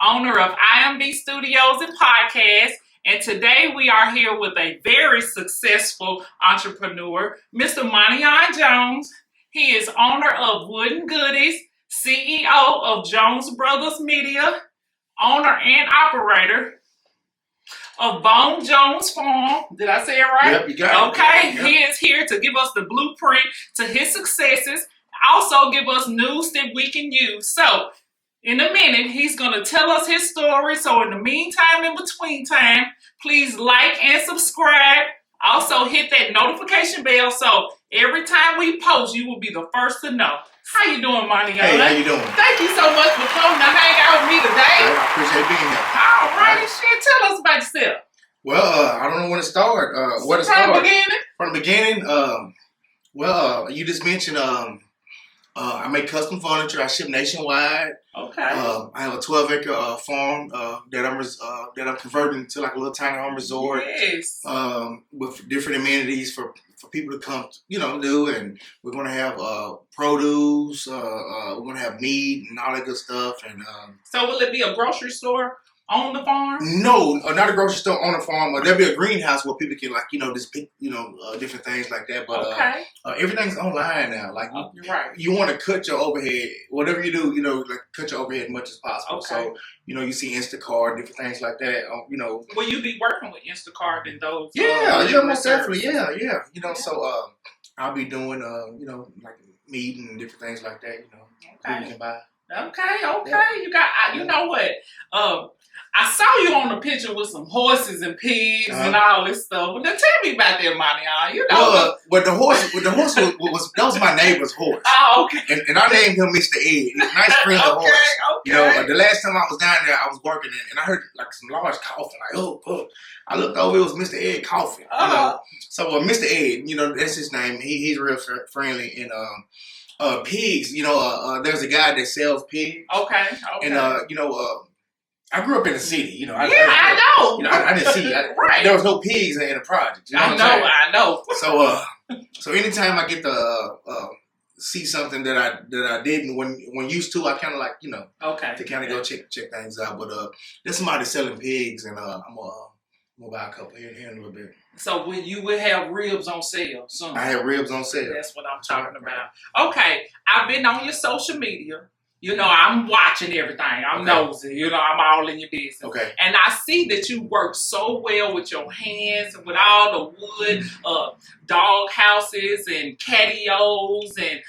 Owner of I.M.B Studios and Podcasts, and today we are here with a very successful entrepreneur, Mr. Monteon Jones. He is owner of Goodys, CEO of Jones Brothers Media, owner and operator of Monteon Jones Farm. Did I say it right? Yep, you got it. Okay, yep. He is here to give us the blueprint to his successes, also give us news that we can use. So, in a minute, he's going to tell us his story. So in the meantime, in between time, please like and subscribe. Also hit that notification bell so every time we post, you will be the first to know. How you doing, Monteon? Hey, how you doing? Thank you so much for coming to hang out with me today. I appreciate being here. All right, shit. Tell us about yourself. Well, I don't know when to start. From the beginning? From the beginning, you just mentioned I make custom furniture. I ship nationwide. Okay. I have a 12-acre farm that I'm converting to like a little tiny home resort. Yes. With different amenities for people to come, do. And we're gonna have produce. We're gonna have meat and all that good stuff. And so will it be a grocery store on the farm? No, not a grocery store on the farm. There'll be a greenhouse where people can just pick, different things like that. But okay. Everything's online now. Like right. You want to cut your overhead, whatever you do, like cut your overhead as much as possible. Okay. So you see Instacart, different things like that. Will you be working with Instacart and those? Yeah, most definitely. Yeah. So I'll be doing like meat and different things like that. Okay. You can buy. Okay. Yeah. You got. You know what? I saw you on the picture with some horses and pigs and all this stuff. Well, now tell me about that, Monteon. But the horse was that was my neighbor's horse. Oh, okay. And I named him Mr. Ed. He's a nice friendly horse. Okay. The last time I was down there, I was working and I heard like some large coughing. Like, oh. I looked over, it was Mr. Ed coughing. So Mr. Ed, that's his name. He's real friendly. And pigs, there's a guy that sells pigs. Okay. And I grew up in the city, I know. I didn't see. Right. There was no pigs in the project. I know. So anytime I get to see something that I didn't when used to, I kind of like to kind of go check things out. But there's somebody selling pigs, and I'm gonna buy a couple here in a little bit. So when you will have ribs on sale soon. I have ribs on sale. That's what I'm talking about. Okay, I've been on your social media. I'm watching everything. I'm nosy. I'm all in your business. Okay. And I see that you work so well with your hands and with all the wood, dog houses and catios, and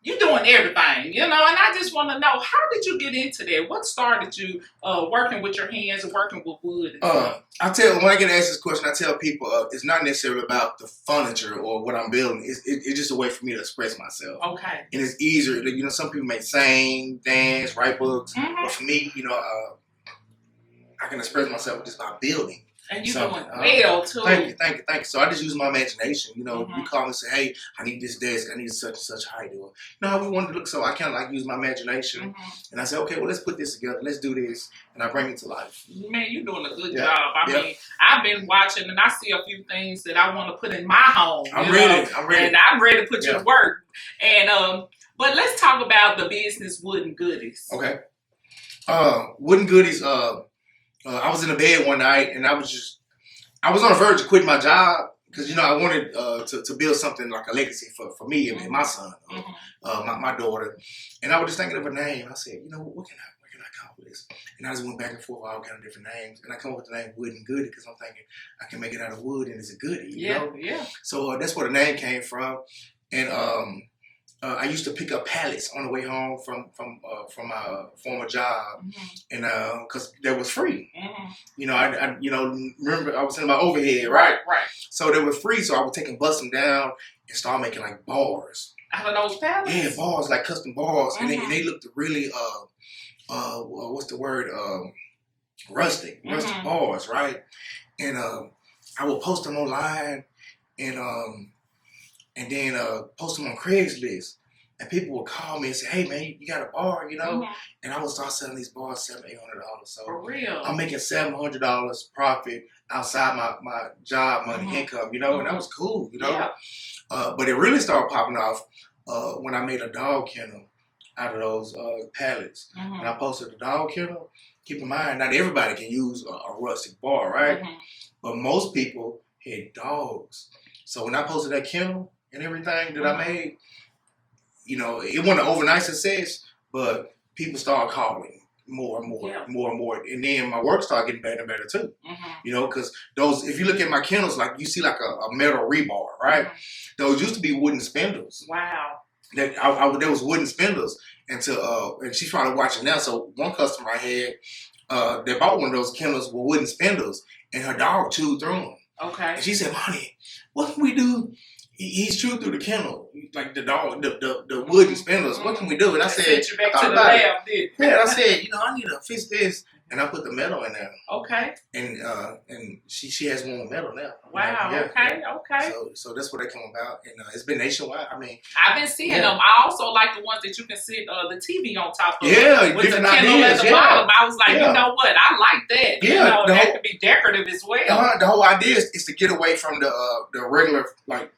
you're doing everything, and I just want to know, how did you get into that? What started you working with your hands and working with wood? When I get asked this question, I tell people it's not necessarily about the furniture or what I'm building. It's just a way for me to express myself. Okay. And it's easier. Some people may sing, dance, write books. Mm-hmm. But for me, I can express myself just by building. And you're doing well, too. Thank you. So I just use my imagination. Mm-hmm. You call me and say, hey, I need this desk. I need such and such height. Or, we want to look. So I kind of like use my imagination. Mm-hmm. And I say, okay, well, let's put this together. Let's do this. And I bring it to life. Man, you're doing a good job. I mean, I've been watching and I see a few things that I want to put in my home. I'm ready. And I'm ready to put you to work. And, but let's talk about the business Wood Goodys. Okay. Wood Goodys, I was in the bed one night and I was on the verge of quitting my job because, I wanted to build something like a legacy for me and my son, my daughter. And I was just thinking of a name. I said, what can I call this? And I just went back and forth with all kind of different names. And I come up with the name Wood Goody because I'm thinking I can make it out of wood and it's a goodie, Yeah. So that's where the name came from. And I used to pick up pallets on the way home from my former job, and because that was free. You know, I remember I was in my overhead, right? Right. So they were free, so I would take and bust them down and start making like bars. Out of those pallets? Yeah, bars, like custom bars, and they looked really what's the word? Rustic bars, right? And I would post them online, and then post them on Craigslist. And people would call me and say, "Hey man, you got a bar, you know?" And I would start selling these bars $700-800. So for real, I'm making $700 profit outside my job money income, you know, and that was cool, you know. Yeah. But it really started popping off when I made a dog kennel out of those pallets. And I posted the dog kennel. Keep in mind, not everybody can use a rustic bar, right? But most people had dogs. So when I posted that kennel and everything that I made, you know, it wasn't an overnight success, but people started calling more and more. And then my work started getting better and better too. You know, because those, if you look at my kennels, like you see like a metal rebar, right? Those used to be wooden spindles. Wow. There was wooden spindles until, and she's probably watching now. So one customer I had, they bought one of those kennels with wooden spindles, and her dog chewed through them. Okay. And she said, "Honey, what can we do? He's chewed through the kennel, like the dog, the wooden spindles. What can we do?" And I said, "Sent you back to the lab, did?" Yeah, I said, "You know, I need to fix this," and I put the metal in there. Okay. And she has one with metal now. Wow. Yeah, okay. So that's where they come about, and it's been nationwide. I mean, I've been seeing them. I also like the ones that you can sit the TV on top of. Yeah, with the different kennel ideas. at the bottom. I was like, you know what? I like that. Yeah, you know, that could be decorative as well. The whole idea is to get away from the regular like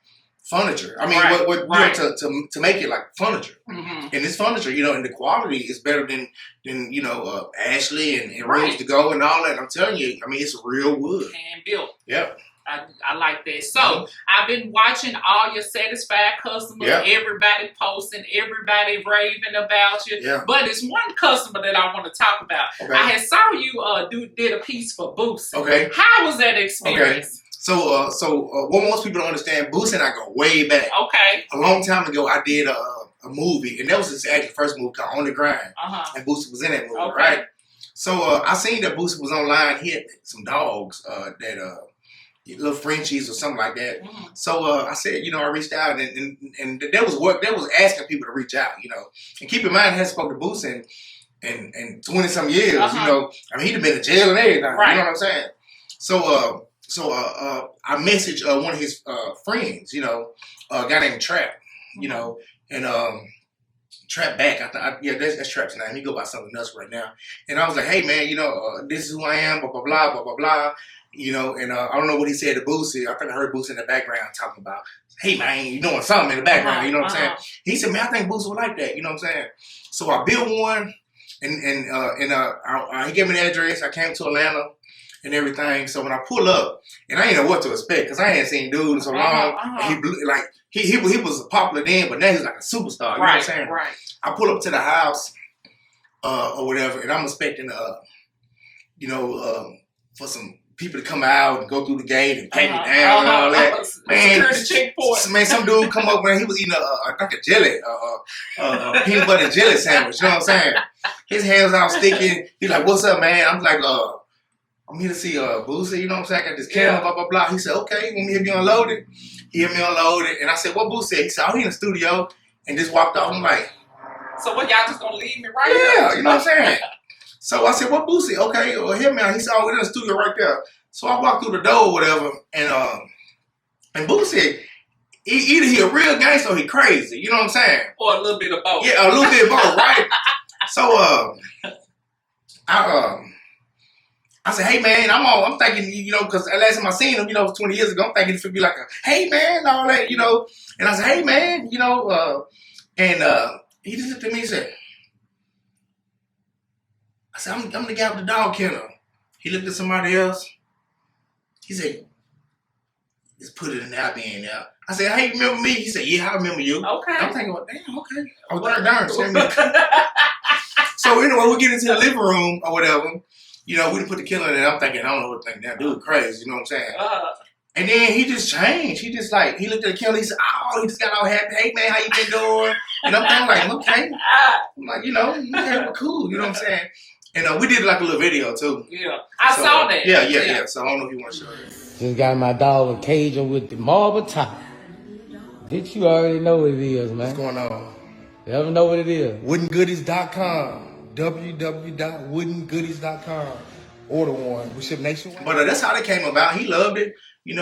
furniture. I mean, what you know, to make it like furniture. And this furniture, you know, and the quality is better than you know Ashley and Rooms to Go and all that. I'm telling you, I mean, it's real wood. Hand built. Yep. I like that. So I've been watching all your satisfied customers. Everybody posting, everybody raving about you. But it's one customer that I want to talk about. I had saw you did a piece for Boosie. How was that experience? So what most people don't understand, Boosie and I go way back. A long time ago, I did a movie, and that was his actually first movie called On the Grind. And Boosie was in that movie, right? So I seen that Boosie was online. He had some dogs that little Frenchies or something like that. So I said, you know, I reached out, and that was asking people to reach out, you know. And keep in mind, I hadn't spoken to Boosie in 20-some years, you know. I mean, he'd have been in jail and everything, you know what I'm saying? So I messaged one of his friends, you know, a guy named Trap, you know, and Trap back. That's Trap's name. He go by something else right now. And I was like, "Hey man, you know, this is who I am, blah blah blah blah blah blah." You know, and I don't know what he said to Boosie. I think I heard Boosie in the background talking about, "Hey man, you doing something in the background," you know what I'm saying? He said, "Man, I think Boosie would like that," you know what I'm saying? So I built one, and he gave me the address. I came to Atlanta and everything. So when I pull up, and I didn't know what to expect because I hadn't seen dude in so long. And he blew, like he was popular then, but now he's like a superstar. You know what I'm saying? I pull up to the house or whatever, and I'm expecting you know, for some people to come out and go through the gate and pat me down and all that. Man, some dude come up when he was eating like a jelly, peanut butter jelly sandwich. You know what I'm saying? His hands all sticky. He's like, "What's up, man?" I'm like, "I'm here to see Boosie, you know what I'm saying? I got this camera, blah, blah, blah." He said, "Okay, want me to help you unload it?" He helped me unload it. And I said, "What Boosie?" He said, "Oh, he in the studio," and just walked off. I'm like, "So what, y'all just gonna leave me right here?" Yeah, you know what I'm saying? So I said, "What Boosie?" "Okay, well, help me out." He said, "Oh, we're in the studio right there." So I walked through the door or whatever, and Boosie, either he a real gangster or he crazy, you know what I'm saying? Or a little bit of both. Yeah, a little bit of both, right? So I said, "Hey man," I'm thinking, you know, because last time I seen him, you know, it was 20 years ago. I'm thinking it should be like a, "Hey man," and all that, you know. And I said, "Hey man," you know, and he just looked at me and said, I said, I'm the guy with the dog kennel." He looked at somebody else. He said, "Just put it in the bin now." I said, "Hey, you remember me?" He said, "Yeah, I remember you." Okay. I'm thinking, well, damn, okay. I was darn. So anyway, we get into the living room or whatever. You know, we put the killer in there. I'm thinking, I don't know what to think. That dude crazy, you know what I'm saying? And then he just changed. He just like, he looked at the camera, he said, oh, he just got all happy. Hey, man, how you been doing? And I'm thinking like, okay. I'm like, okay, well, cool. You know what I'm saying? And we did like a little video too. Yeah. I saw that. Yeah. So I don't know if you want to show that. Just got my dog a Cajun with the marble top. Did you already know what it is, man? What's going on? You ever know what it is? WoodenGoodies.com. www.woodengoodies.com. Order one. We ship nationwide. But that's how they came about. He loved it. He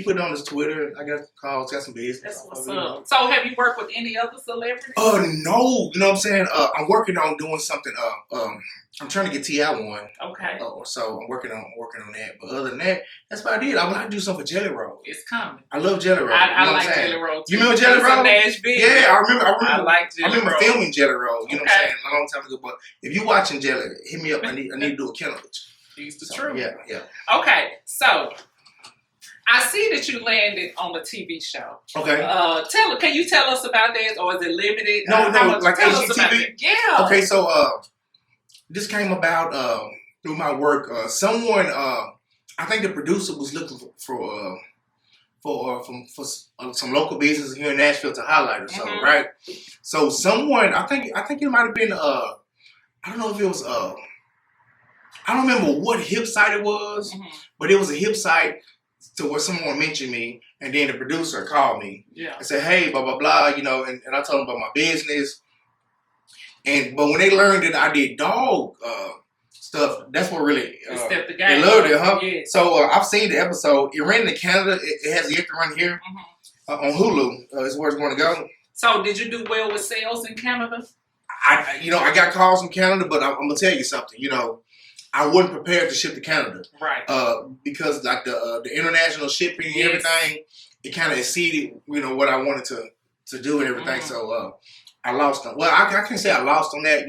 put it on his Twitter. I got calls, got some business. That's what's up. So have you worked with any other celebrities? No. You know what I'm saying? I'm working on doing something. I'm trying to get T.I. one. Okay. So I'm working on that. But other than that, that's about it. I want to do something for Jelly Roll. It's coming. I love Jelly Roll. I like Jelly Roll too. You remember Jelly Roll? Nashville. Yeah, I remember. I like Jelly Roll. I remember filming Jelly Roll. You know what I'm saying? A long time ago. But if you're watching Jelly, hit me up. I need to do a kennel with you. He's the truth. Yeah. Okay, so I see that you landed on a TV show. Okay. Can you tell us about that, or is it limited? No, like HGTV? Yeah. Okay, so this came about through my work. Someone, I think the producer was looking for some local business here in Nashville to highlight or something, right? So someone, I think it might have been I don't know if it was I don't remember what hip site it was, but it was a hip site to where someone mentioned me, and then the producer called me and said, hey, blah, blah, blah, and I told them about my business. But when they learned that I did dog stuff, that's what really, they loved it, huh? Yeah. So I've seen the episode. It ran in Canada. It has yet to run here on Hulu is where it's going to go. So did you do well with sales in Canada? I got calls from Canada, but I'm going to tell you something, I wasn't prepared to ship to Canada, right? Because like the international shipping and everything, it kind of exceeded what I wanted to do and everything. So I lost on. Well, I can't say I lost on that,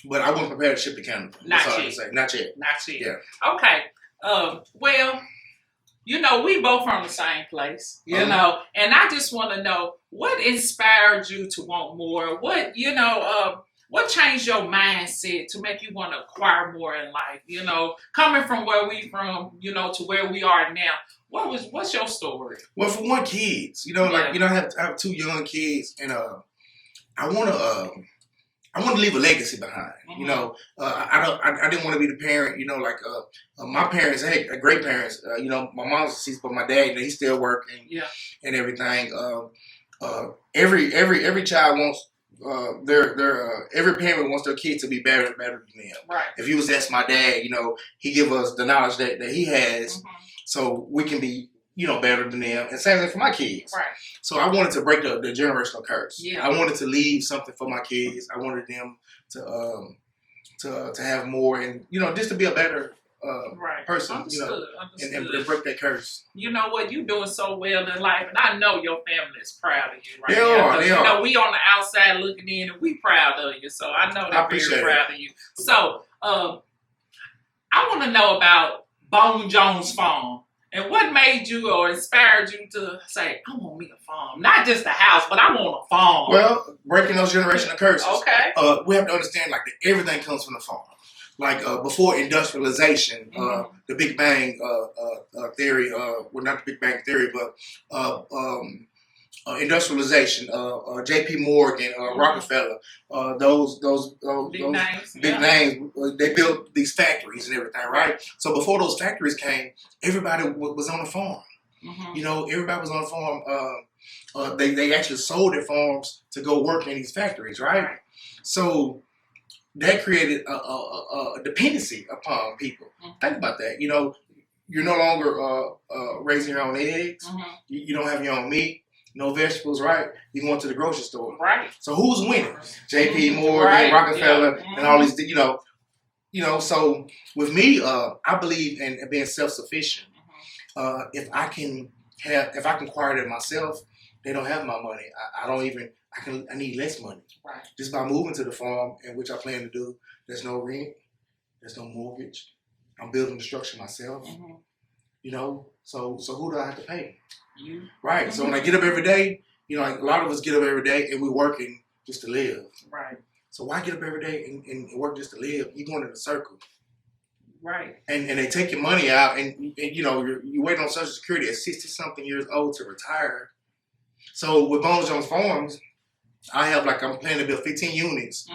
but I wasn't prepared to ship to Canada. That's all I can say. Not yet. Yeah. Okay. Well, we both from the same place, and I just want to know what inspired you to want more. What changed your mindset to make you want to acquire more in life? Coming from where we from, to where we are now. What's your story? Well, for one, kids. I have two young kids, and I want to leave a legacy behind. I didn't want to be the parent. My parents, great parents. My mom's deceased, but my dad, he's still working. Yeah. And everything. Every child wants. Every parent wants their kid to be better than them. Right. If you was ask my dad, he give us the knowledge that he has, so we can be, better than them. And same thing for my kids. Right. So I wanted to break the generational curse. Yeah. I wanted to leave something for my kids. I wanted them to have more, and just to be a better person, Understood. And break that curse. You know what? You're doing so well in life, and I know your family is proud of you right now. They are. We on the outside looking in, and we proud of you. So I know they're very proud of you. So I want to know about Monteon Jones Farm. And what made you or inspired you to say, I want me a farm? Not just a house, but I want a farm. Well, breaking those generational curses. Okay. We have to understand that everything comes from the farm. Before industrialization, the Big Bang theory, well, not the Big Bang theory, but industrialization, J.P. Morgan, Rockefeller, those big names, they built these factories and everything, right? So before those factories came, everybody was on the farm. Everybody was on the farm. They actually sold their farms to go work in these factories, right? So that created a dependency upon people. Think about that. You're no longer raising your own eggs. You don't have your own meat. No vegetables, right? You going to the grocery store. Right. So who's winning? J.P. Morgan, Rockefeller, and all these, so with me, I believe in being self-sufficient. If I can acquire it myself, they don't have my money. I need less money. Right. Just by moving to the farm, and which I plan to do, there's no rent, there's no mortgage. I'm building the structure myself. So who do I have to pay? You. Right. So when I get up every day, a lot of us get up every day and we're working just to live. Right. So why get up every day and work just to live? You're going in a circle. Right. And they take your money out, and you know, you're waiting on Social Security at 60-something years old to retire. So with Monteon Jones Farms, I'm planning to build 15 units,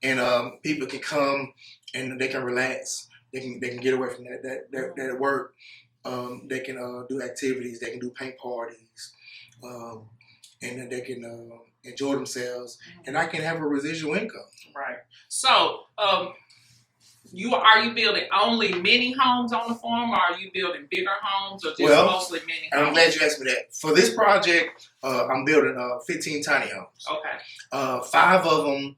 and people can come and they can relax. They can get away from that work. They can do activities. They can do paint parties, and then they can enjoy themselves. And I can have a residual income. Right. So, are you building only mini homes on the farm, or are you building bigger homes, or just mostly mini homes? I'm glad you asked me that. For this project, I'm building 15 tiny homes. Okay. 5 of them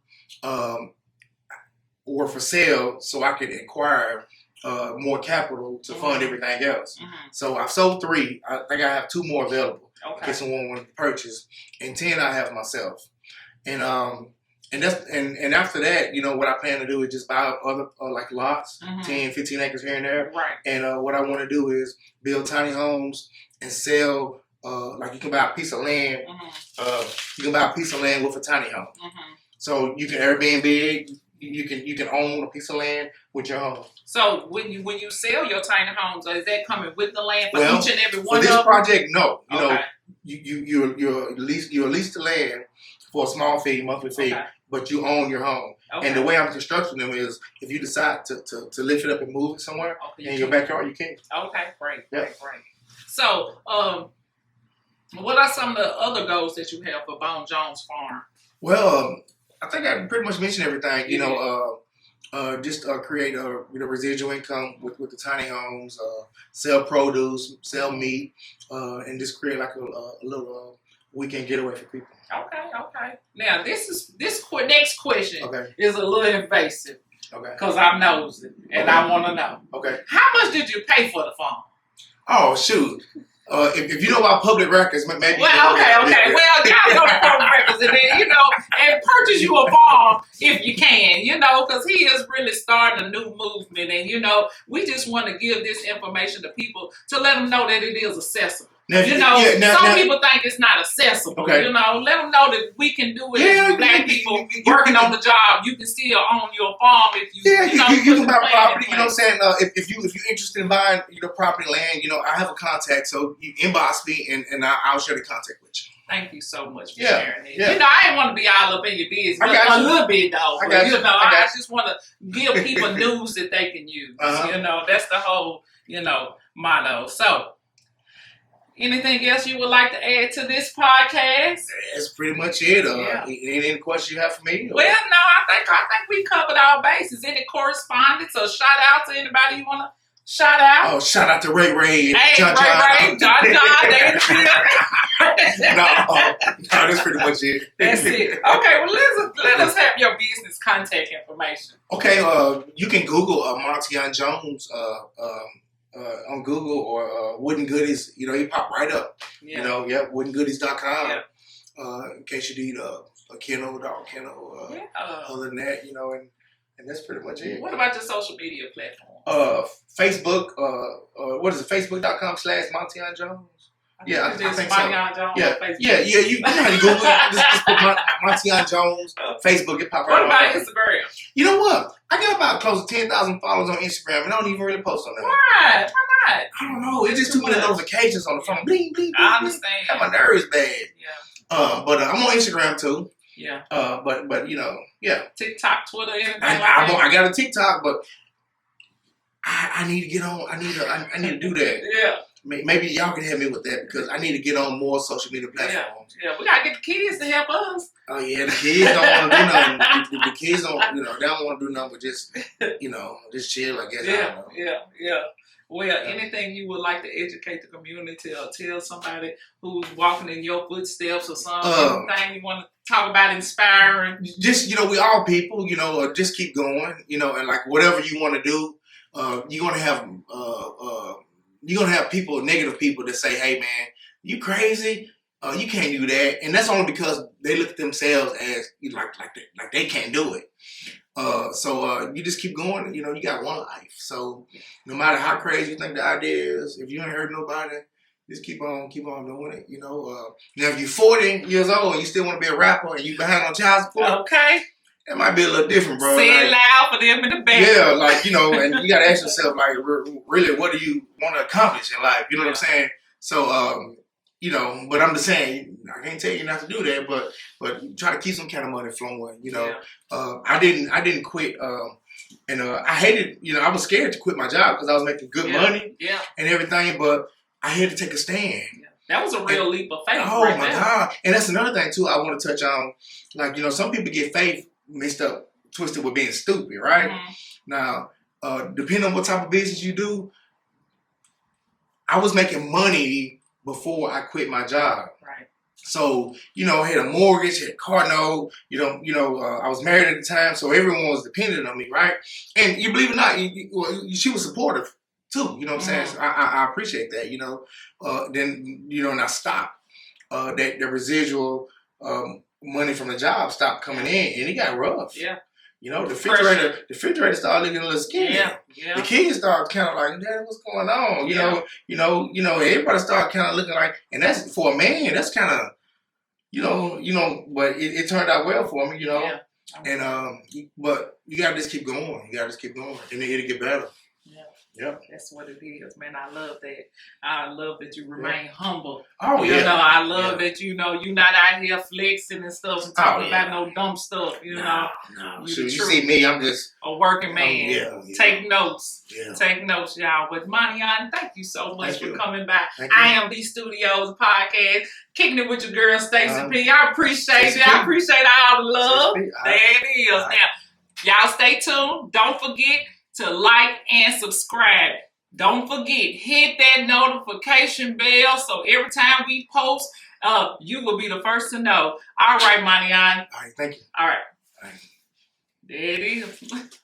were for sale, so I could acquire more capital to fund everything else. So I've sold 3. I think I have 2 more available in case someone wanted to purchase, and 10 I have myself. And after that, you know, what I plan to do is just buy other like lots, 10, 15 acres here and there. Right. And what I want to do is build tiny homes and sell. Like you can buy a piece of land. You can buy a piece of land with a tiny home. So you can Airbnb. You can own a piece of land with your home. So when you sell your tiny homes, is that coming with the land for each and every one for of this them? project? No. You know, you lease the land for a small fee, monthly fee, but you own your home. And the way I'm constructing them is, if you decide to lift it up and move it somewhere in your backyard, you can. Okay, great. So, what are some of the other goals that you have for Monteon Jones Farm? Well, I think I pretty much mentioned everything. You know, just create a residual income with the tiny homes, sell produce, sell meat, and just create like a little weekend getaway for people. Okay. Now this next question Okay. is a little invasive. Okay. Because I'm nosy and I want to know. Okay. How much did you pay for the farm? Oh shoot. If you know about public records, maybe. Well, okay. Well, y'all go to public records and then, and purchase you a farm if you can, because he is really starting a new movement. And, we just want to give this information to people to let them know that it is accessible. Now, some people think it's not accessible. Okay. Let them know that we can do it. As black people working on the job, you can still own your farm if you. You can buy property. You know what I'm saying? If you're interested in buying property land, I have a contact. So you inbox me and I'll share the contact with you. Thank you so much for sharing it. Yeah. I didn't want to be all up in your business, but a little bit though. I just want to give people news that they can use. That's the whole motto. So. Anything else you would like to add to this podcast? That's pretty much it. Any questions you have for me? Well, no, I think we covered all bases. Any correspondence or shout out to anybody you want to shout out? Oh, shout out to Ray, John. No, that's pretty much it. That's it. Okay, well, let us have your business contact information. Okay, you can Google Monteon Jones on Google or Wooden Goodys. He pop right up. woodengoodies.com. In case you need a kennel, dog kennel. Other than that, and that's pretty much it. What about your social media platforms? Facebook. What is it? Facebook.com/Monteon Jones. I think so. Monteon Jones. Yeah. You know how you Google it. Just put Monteon Jones, Facebook. It pop right up. What about Instagram? You know what? I got about close to 10,000 followers on Instagram, and I don't even really post on that. Why? Why not? I don't know. It's just too many notifications on the phone. Bling, bling, bling. I understand. Got my nerves bad. Yeah. But I'm on Instagram too. Yeah. But yeah. TikTok, Twitter, anything I got a TikTok, but I need to get on. I need to do that. Yeah. Maybe y'all can help me with that because I need to get on more social media platforms. Yeah. We gotta get the kids to help us. Oh yeah, the kids don't want to do nothing. The kids don't, they don't want to do nothing but just, just chill. I guess. Yeah. Well, anything you would like to educate the community or tell somebody who's walking in your footsteps or something, anything you want to talk about inspiring? Just, we all people, just keep going, and like whatever you want to do, you're going to have people, negative people that say, hey man, you crazy? You can't do that. And that's only because they look at themselves as like they can't do it. So you just keep going. You got one life. So no matter how crazy you think the idea is, if you ain't hurt nobody, just keep on doing it. Now if you're 40 years old and you still want to be a rapper and you behind on child support, okay, it might be a little different, bro. Say it like, loud for them in the back. Yeah, like, you know, and you got to ask yourself, like, really, what do you want to accomplish in life? You know what I'm saying? So, you know, but I'm just saying, I can't tell you not to do that, but try to keep some kind of money flowing. You know, I didn't quit. And I hated, you know, I was scared to quit my job because I was making good money and everything, but I had to take a stand. That was a real leap of faith. Oh, my God. And that's another thing, too, I want to touch on. Like, you know, some people get faith mixed up, twisted with being stupid, right? Mm-hmm. Now, depending on what type of business you do, I was making money before I quit my job. Right. So, you know, I had a mortgage, had a car note, I was married at the time, so everyone was dependent on me, right? And you believe it or not, she was supportive too, you know what I'm saying? So I appreciate that, you know. Then, you know, and I stopped. That the residual money from the job stopped coming in, and it got rough. Yeah. You know, the refrigerator started looking a little skinny. Yeah. The kids started kind of like, Dad, what's going on? You know, everybody started kind of looking like, and that's for a man, that's kind of, you know, but it turned out well for me, you know. Yeah. And but you gotta just keep going. You gotta just keep going, and it'll get better. Yeah, that's what it is, man. I love that. I love that you remain humble. Oh, you know, I love that, you know, you're not out here flexing and stuff and talking about no dumb stuff, you know. No. You see me, I'm just a working man. Take notes. Yeah. Take notes, y'all. But Monteon, thank you so much for coming by I.M.B Studios podcast, kicking it with your girl, Stacey P. I appreciate it. I appreciate all the love. There it is. Now, y'all stay tuned. Don't forget to like and subscribe. Don't forget, hit that notification bell so every time we post, you will be the first to know. All right, Monteon. All right, thank you. All right. There it is.